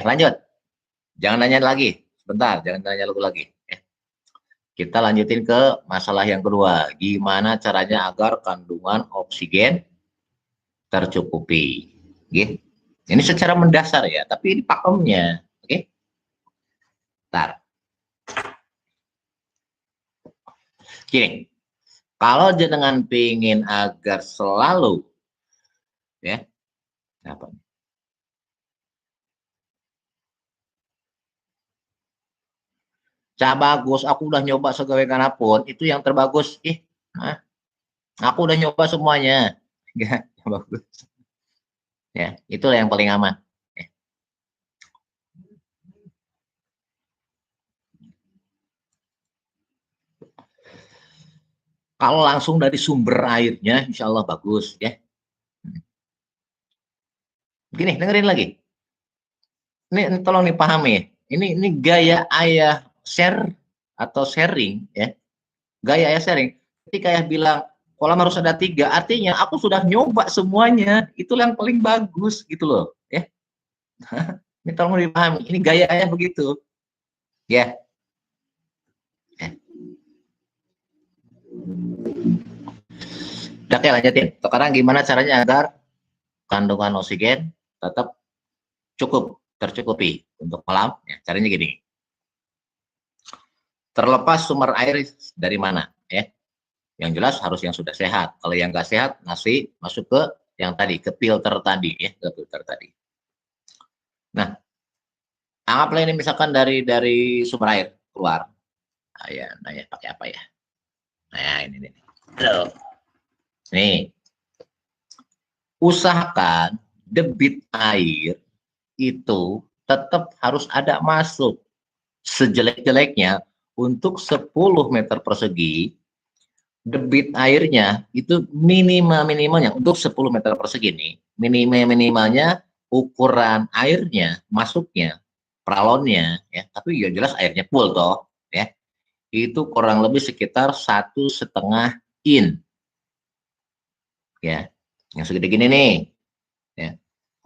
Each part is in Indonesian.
Lanjut. Jangan nanya lagi. Sebentar, jangan nanya lagi. Kita lanjutin ke masalah yang kedua. Gimana caranya agar kandungan oksigen tercukupi? Gitu. Ini secara mendasar ya, tapi ini pakemnya. Oke. Ntar. Gini, kalau jenengan pingin agar selalu ya, apa? Cak bagus, aku udah nyoba segala manapun, itu yang terbagus. Aku udah nyoba semuanya. Ya, bagus. Ya, itulah yang paling aman. Ya. Kalau langsung dari sumber airnya, insya Allah bagus ya. Gini, dengerin lagi. Ini tolong dipahami. Ini gaya ayah share atau sharing ya. Gaya ayah sharing. Ketika ayah bilang kolam harus ada 3, artinya aku sudah nyoba semuanya. Itulah yang paling bagus gitu loh. Ya. Ini tolong dipahami. Ini gaya ayah begitu. Ya. Oke, lanjutin. Sekarang gimana caranya agar kandungan oksigen tetap tercukupi untuk kolam? Ya, caranya gini. Terlepas sumber air dari mana, ya. Yang jelas harus yang sudah sehat. Kalau yang nggak sehat, nasi masuk ke yang tadi, ke filter tadi, ya, ke filter tadi. Nah, anggaplah ini misalkan dari sumber air keluar. Nah, ya, nanya pakai apa ya? Nah, ini nih. Halo. Nih, usahakan debit air itu tetap harus ada masuk. Sejelek-jeleknya untuk 10 meter persegi debit airnya itu minimalnya untuk 10 meter persegi nih, minimalnya ukuran airnya masuknya pralonnya ya, tapi ya jelas airnya full toh ya, itu kurang lebih sekitar 1,5 in ya, yang segede gini nih ya,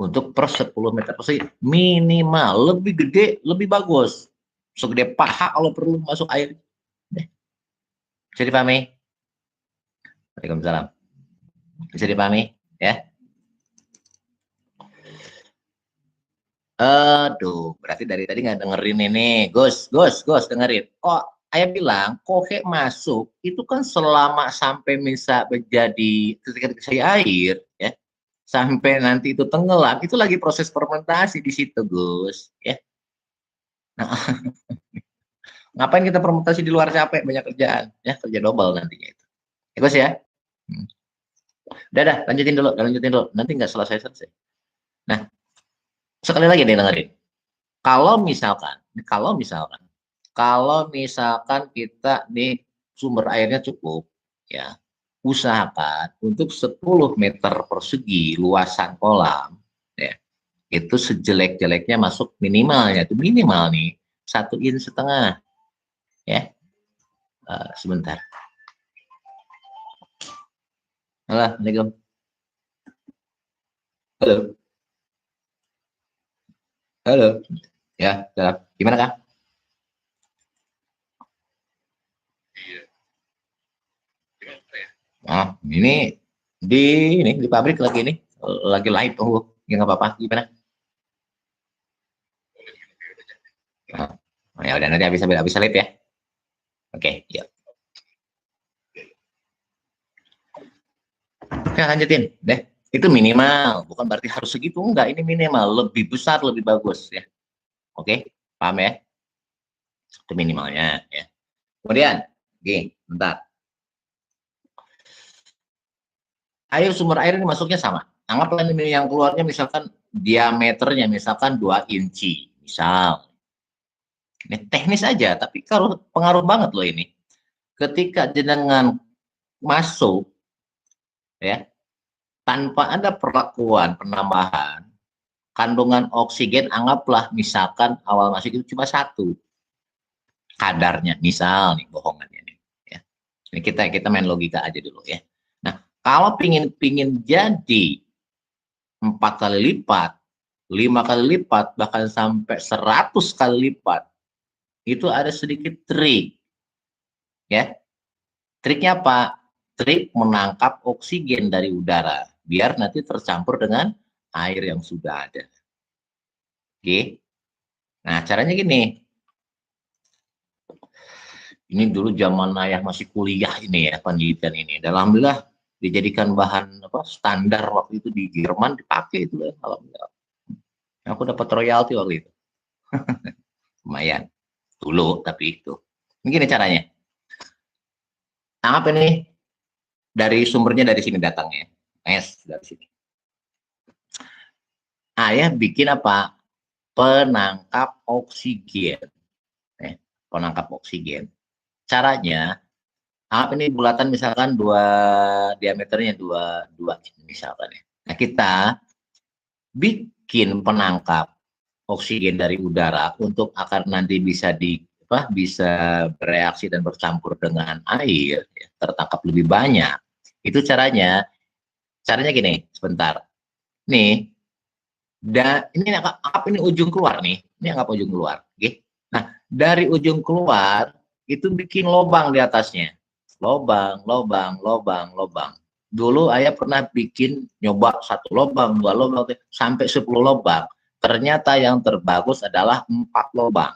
untuk per 10 meter persegi minimal. Lebih gede lebih bagus, segede paha kalau perlu masuk air. Bisa dipahami? Waalaikumsalam. Bisa dipahami ya? Aduh, berarti dari tadi nggak dengerin ini. Gus, dengerin. Kok ayah bilang, kohe masuk, itu kan selama sampai bisa menjadi ketika air, ya, sampai nanti itu tenggelam, itu lagi proses fermentasi di situ, Gus. Ya. Nah, ngapain kita fermentasi di luar, capek, banyak kerjaan. Ya, kerja double nantinya itu. Ya, Gus ya. Hmm. Udah, lanjutin dulu. Nanti nggak selesai-selesai. Nah, sekali lagi deh dengerin. Kalau misalkan kalau misalkan kita nih sumber airnya cukup, ya, usahakan untuk 10 meter persegi luasan kolam, ya, itu sejelek-jeleknya masuk minimalnya itu minimal nih 1,5 in, ya. Sebentar. Halo, Assalamualaikum. Halo, halo. Ya, gimana Kak? Ini di pabrik lagi live. Oh, ya nggak apa-apa. Gimana? Ya udah, nanti habis live ya. Oke, ya. Ya, lanjutin deh. Itu minimal, bukan berarti harus segitu, enggak. Ini minimal, lebih besar lebih bagus ya. Oke, paham ya? Itu minimalnya ya. Kemudian, oke, bentar. Sumber air ini masuknya sama. Anggaplah ini yang keluarnya misalkan diameternya misalkan 2 inci, misal. Ini teknis aja, tapi kalau pengaruh banget loh ini. Ketika jenengan masuk ya, tanpa ada perlakuan penambahan kandungan oksigen, anggaplah misalkan awal masuk itu cuma 1 kadarnya, misal nih bohongannya nih ya. Ini kita main logika aja dulu ya. Nah, kalau pingin jadi 4 kali lipat 5 kali lipat, bahkan sampai 100 kali lipat, itu ada sedikit trik. Ya, triknya apa? Trik menangkap oksigen dari udara, biar nanti tercampur dengan air yang sudah ada. Oke. Nah, caranya gini. Ini dulu zaman ayah masih kuliah ini ya, penelitian ini. Dan alhamdulillah dijadikan bahan apa standar waktu itu di Jerman, dipakai itu ya, alhamdulillah. Aku dapat royalti waktu itu. Lumayan. Dulu, tapi itu. Begini caranya. Anggap ini dari sumbernya dari sini datangnya. Dari sini. Ayah bikin apa? Penangkap oksigen. Penangkap oksigen. Caranya, anggap ini bulatan misalkan diameternya dua misalkan ya. Nah, kita bikin penangkap oksigen dari udara untuk agar nanti bisa bereaksi dan bercampur dengan air, ya, tertangkap lebih banyak. Itu caranya gini, sebentar. Nih, ini anggap ini ujung keluar nih. Ini anggap ujung keluar. Okay? Nah, dari ujung keluar itu bikin lubang di atasnya. Lubang, lubang, lubang, lubang. Dulu ayah pernah bikin nyoba 1 lubang, 2 lubang, sampai 10 lubang. Ternyata yang terbagus adalah 4 lubang.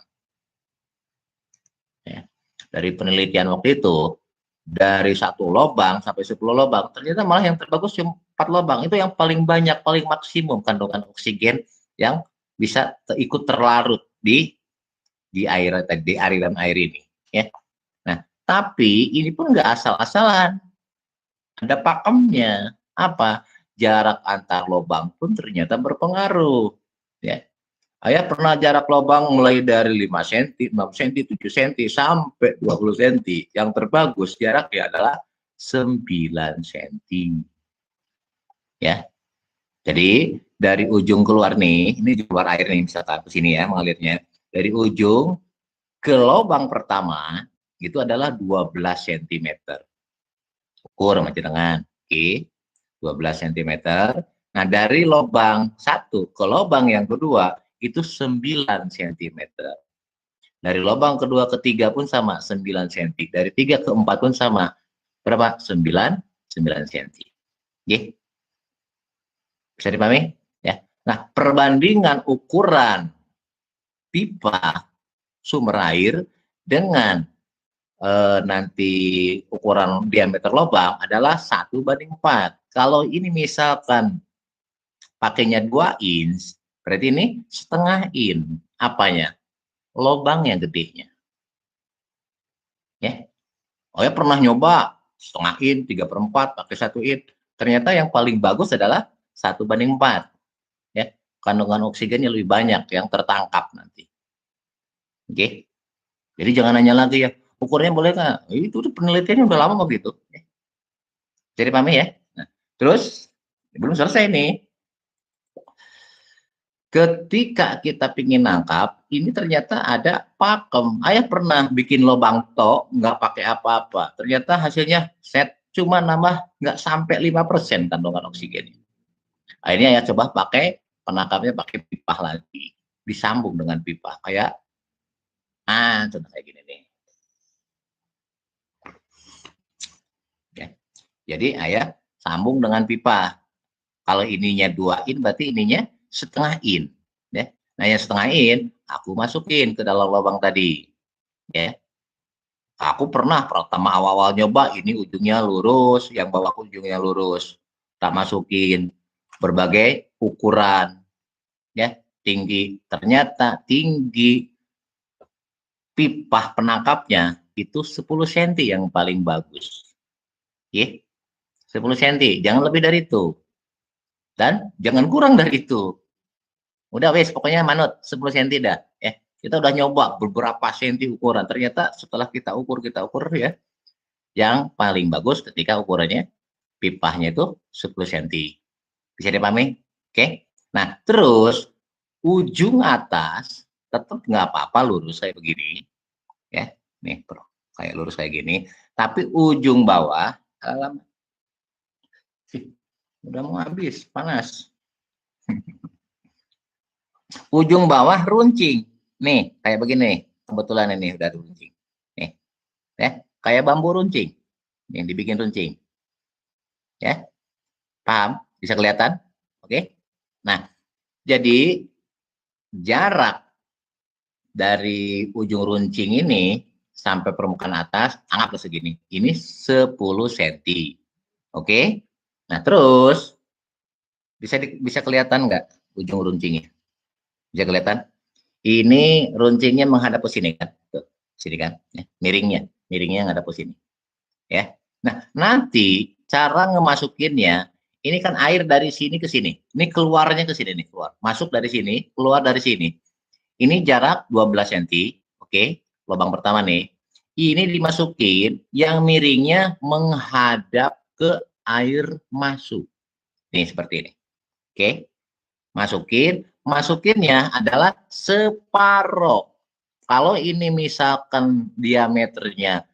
Ya. Dari penelitian waktu itu, dari 1 lubang sampai 10 lubang, ternyata malah yang terbagus cuma 4 lubang. Itu yang paling banyak, paling maksimum kandungan oksigen yang bisa ikut terlarut di aliran air ini. Ya. Nah, tapi ini pun nggak asal-asalan. Ada pakemnya. Apa? Jarak antar lubang pun ternyata berpengaruh. Ya. Ayah pernah jarak lubang mulai dari 5 cm, 6 cm, 7 cm, sampai 20 cm. Yang terbagus jaraknya adalah 9 cm. Ya. Jadi dari ujung keluar nih, ini keluar air nih misalkan ke sini ya mengalirnya. Dari ujung ke lubang pertama itu adalah 12 cm. Ukur sama dengan. Oke. 12 cm. Nah, dari lubang 1 ke lubang yang kedua itu 9 cm. Dari lubang kedua ke 3 pun sama 9 cm. Dari 3 ke 4 pun sama. Berapa? 9 cm. Oke. Bisa dipahami? Ya. Nah, perbandingan ukuran pipa sumber air dengan nanti ukuran diameter lubang adalah 1:4. Kalau ini misalkan pakainya 2 inch, berarti ini setengah in. Apanya? Lubangnya gedenya. Ya. Oh ya, pernah nyoba setengah in, 3/4, pakai 1 in. Ternyata yang paling bagus adalah 1:4. Ya. Kandungan oksigennya lebih banyak yang tertangkap nanti. Oke. Jadi jangan nanya lagi ya, ukurnya boleh nggak? Itu penelitiannya udah lama begitu. Jadi pahami ya. Nah, terus belum selesai nih. Ketika kita pingin nangkap, ini ternyata ada pakem. Ayah pernah bikin lubang tok, nggak pakai apa-apa. Ternyata hasilnya set cuma nambah nggak sampai 5% kandungan oksigen. Akhirnya ayah coba pakai penangkapnya pakai pipa lagi, disambung dengan pipa kayak contoh kayak gini nih. Ya. Jadi ayah sambung dengan pipa. Kalau ininya 2 in, berarti ininya setengah in. Ya. Nah, yang setengah in, aku masukin ke dalam lubang tadi. Ya. Aku pernah pertama awal-awal nyoba, ini ujungnya lurus, yang bawah ujungnya lurus. Tak masukin berbagai ukuran. Ya, tinggi. Ternyata tinggi pipa penangkapnya itu 10 cm yang paling bagus. Ya. 10 cm, jangan lebih dari itu. Dan jangan kurang dari itu. Udah wes, pokoknya manut 10 cm dah. Kita udah nyoba beberapa senti ukuran. Ternyata setelah kita ukur ya, yang paling bagus ketika ukurannya pipahnya itu 10 cm. Bisa dipahami? Oke. Nah, terus ujung atas tetap nggak apa-apa lurus kayak begini. Ya, nih bro, kayak lurus kayak gini. Tapi ujung bawah, udah mau habis, panas. ujung bawah runcing. Nih, kayak begini. Kebetulan ini udah runcing. Nih, ya, kayak bambu runcing. Yang dibikin runcing. Ya, paham? Bisa kelihatan? Oke. Nah, jadi jarak dari ujung runcing ini sampai permukaan atas, anggaplah segini. Ini 10 cm. Oke. Nah, terus bisa kelihatan nggak ujung runcingnya? Bisa kelihatan? Ini runcingnya menghadap ke sini kan? Tuh, sini kan? Ya, miringnya menghadap ke sini. Ya. Nah, nanti cara ngemasukinnya, ini kan air dari sini ke sini. Ini keluarnya ke sini nih, keluar. Masuk dari sini, keluar dari sini. Ini jarak 12 cm. Oke, lubang pertama nih. Ini dimasukin yang miringnya menghadap ke air masuk. Nih seperti ini. Oke. Masukinnya adalah separoh. Kalau ini misalkan diameternya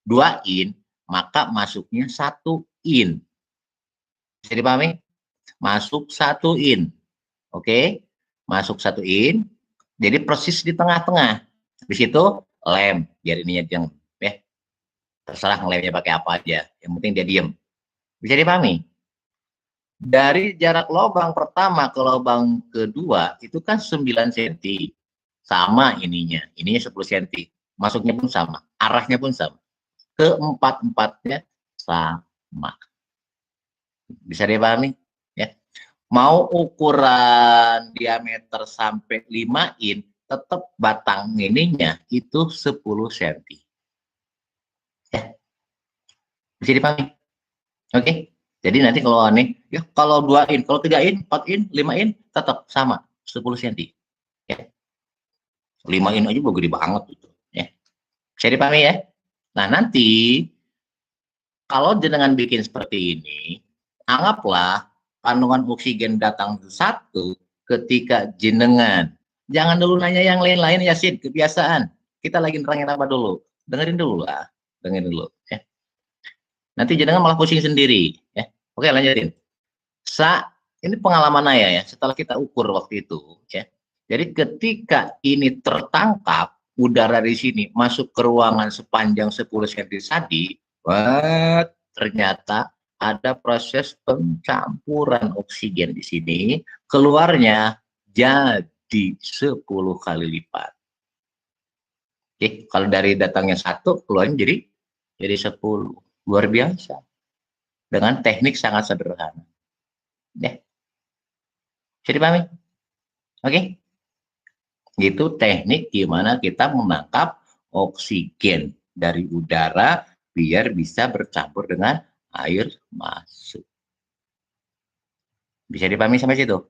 2 in, maka masuknya 1 in. Bisa dipahami? Masuk 1 in. Oke. Masuk 1 in. Jadi persis di tengah-tengah. Di situ lem, biar ininya yang ya. Terserah ngelemnya pakai apa aja. Yang penting dia diem. Bisa dipahami? Dari jarak lubang pertama ke lubang kedua itu kan 9 cm. Sama ininya 10 cm. Masuknya pun sama, arahnya pun sama. Keempat-empatnya sama. Bisa dipahami? Ya. Mau ukuran diameter sampai 5 in, tetap batang ininya itu 10 cm. Ya. Bisa dipahami? Oke. Jadi nanti kalau nih, ya kalau 2 in, kalau 3 in, 4 in, 5 in, tetap sama 10 cm. Ya. 5 in aja udah gede banget gitu. Ya. Bisa dipahami ya? Nah, nanti kalau jenengan bikin seperti ini, anggaplah kandungan oksigen datang satu ketika jenengan. Jangan dulu nanya yang lain-lain ya, Sid, kebiasaan. Kita lagi nerangin apa dulu? Dengerin dulu lah. Dengerin dulu. Ya. Nanti jenengan malah pusing sendiri. Ya. Oke, lanjutin. Ini pengalaman saya ya, setelah kita ukur waktu itu. Ya. Jadi ketika ini tertangkap, udara di sini masuk ke ruangan sepanjang 10 cm tadi, ternyata ada proses pencampuran oksigen di sini, keluarnya jadi 10 kali lipat. Oke, kalau dari datangnya 1, keluarnya jadi 10. Luar biasa. Dengan teknik sangat sederhana. Ya. Bisa dipahami? Oke. Itu teknik gimana kita menangkap oksigen dari udara biar bisa bercampur dengan air masuk. Bisa dipahami sampai situ?